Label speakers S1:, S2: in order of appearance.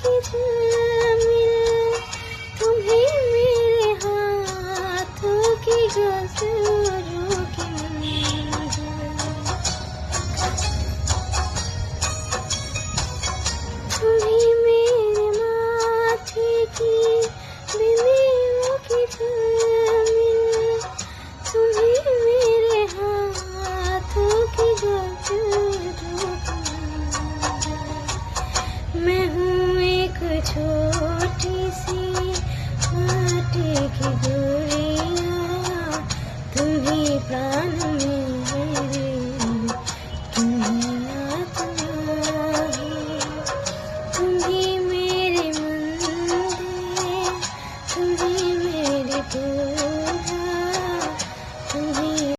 S1: की झिलमिल, तुम्हें मेरे हाथों की गजरों की मंजिल, तुम्हें मेरे माथे की बिंदियों की झिलमिल, तुम्हें मेरे हाथों की गजरों की मंजिल। मैं हूँ एक छोटी सी माटी की गुड़िया, तुम ही प्राण